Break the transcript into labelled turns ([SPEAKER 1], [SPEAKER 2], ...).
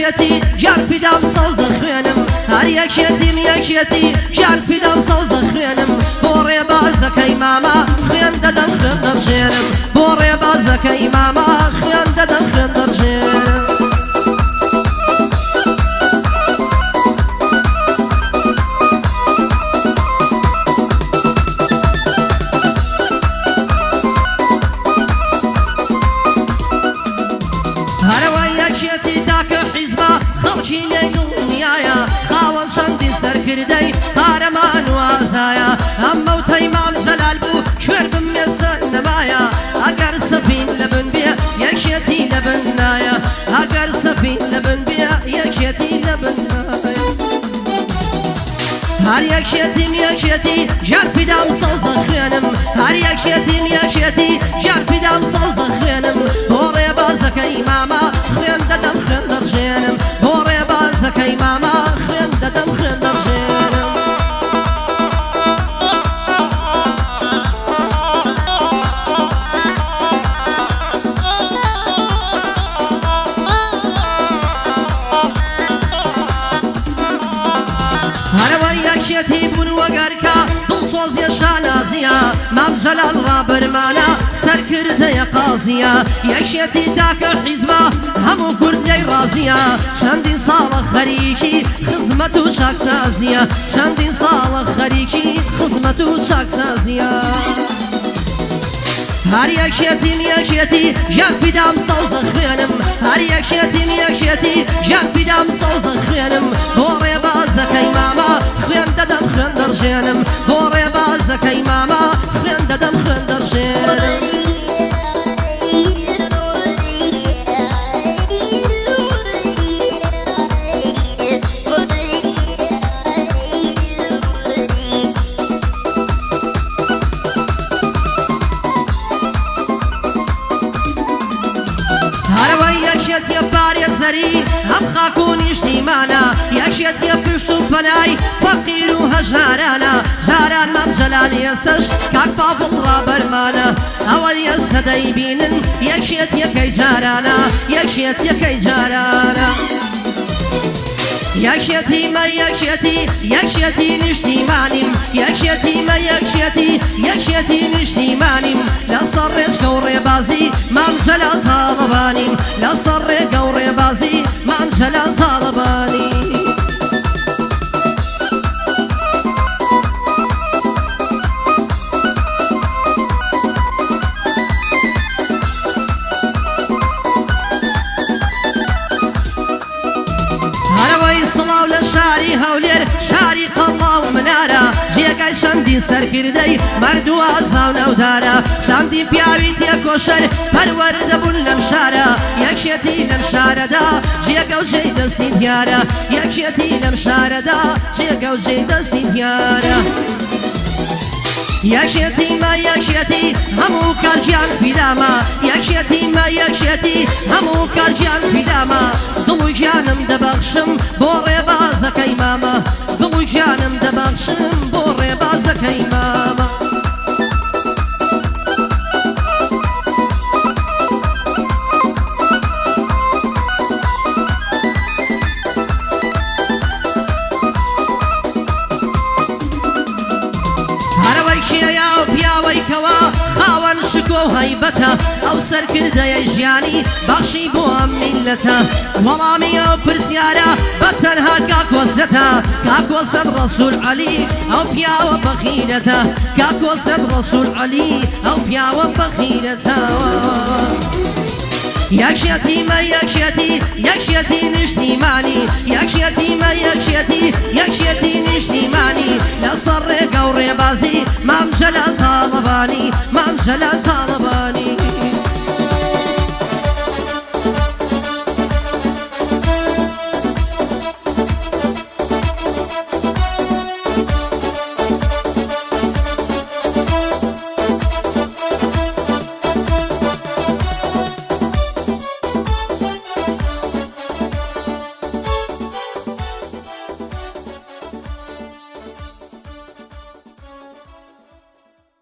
[SPEAKER 1] یەکێتی گیان پیدام سەوز دەخوێنم هەر یەکێتیم یەکێتی گیان پیدام سەوز دەخوێنم بۆ ڕێبازەکەی ماما خوێن دەدەم خوێن دەڕژێنم بۆ ڕێبازەکەی ماما خوێن دەدەم خوێن دەڕژێنم یەکێتی تاکە حیزبە خەڵکی لێی دڵنیایە خاوەن چەندی سەرکردەی قارەمان وازایە ئەم مەوتەی مام جەلال بوو کوێر بمێسە نەمایە ئەگەر سەفین لە بن بێ یەکێتی لە بن نایە ئەگەر سەفین لە بن بێ یەکێتی لە بن نایە هەر یەکێتیم یەکێتی ژار پیدام سەوز دەخوێنم هەر یەکێتیم یەکێتی ژار پیدام سەوز دەخوێنم بۆ ڕێبازەکەی ماما خوێن دەدەم خوێن دەڕژێنم بۆ ڕێبازەکەی ماما خوێن دەدەم خوێن دەڕژێنم هەرەوە یەکێتی بوون وەگەرکە دڵسۆزیە شانازیە مام جەلال ڕابەرمانە سەرکردەیە قازیە یەکێتی تاکە حیزبە هەموو کوردەی ڕازیە چەندین ساڵە خەریکی خزمەت و چاکسازیە چەندین ساڵە خەریکی خزمەت و چاکسازیە هەر یەکێتیم یەکێتی ژیان پیدام سەوز دەخوێنم هەر یەکێتیم یەکێتی ژیان پیدام سەوز دەخوێنم بۆ ڕێبازەکەی ماما خوێن دەدەم خوێن دەڕژێنم بۆ ڕێبازەکەی ماما خوێن دەدەم خوێن دەڕژێنم یەکێتیە پارێزەری ئەم خاک و نیشتیمانە یەکێتیە پشت و پەنای فەقیر و هەژارانە جاران مام جەلال ئێسەش کاک پاپڵ ڕابەرمانە ئەوەی ئێستا دەیبینن یەکێتیەکەی جارانە یەکێتیەکەی جارانە یەکێتیمە یەکێتی یەکێتی نیشتیمانیم یەکێتیمە یەکێتی یەکێتی نیشتیمانیم لەسەر ڕێچکە و ڕێبازی مام جەلال تاڵەبانیم لەسەر ڕێگە و ڕێبازی مام جەلال تاڵەبانی سڵاو لە شاری هەولێر شاری قەڵا و منارە جێگای چەندی سەرکردەی مەردووە زاو نەودارە چەندی پیاوی تێکۆشەر پەروەردەبوون لەم شارە یەکێتی لەم شارەدا جێگە و جێی دەستی دیارە یەکێتی لەم شارەدا جێگە و جێی دەستی دیارە یەکێتیمە یەکێتی هەموو کارگیان پیدامە یەکێتیمە یەکێتی هەموو کارگیان پیدامە دڵ و گیانم دەبەخشم بۆ ڕێبازەکەی مامە دڵ و گیانم دەبەخشم بۆ ڕێبازەکەی مامە کێیا و پیاوەیکەوە خاوەن شکۆ و هەیبەتە ئەو سەرکردەیە ژیانی بەخشی بۆ ئەم میلەتە وەڵامی ئەو پرسیارە بە تەنها کاکۆسەتە کاکۆسەت ڕەسوول عەلی ئەو پیاوە بەخیرەتە کاکۆسەت ڕەسوول عەلی ئەو پیاوە بەخیرەتەوە یەکێتیمە یەکێتی یەکێتی نیشتیمانی یەکێتیمە یەکێتی یەکێتی نیشتیمانی لەسەر ڕێگە و ڕێبازی مام جەلال تاڵەبانی مام جەلال تاڵەبانی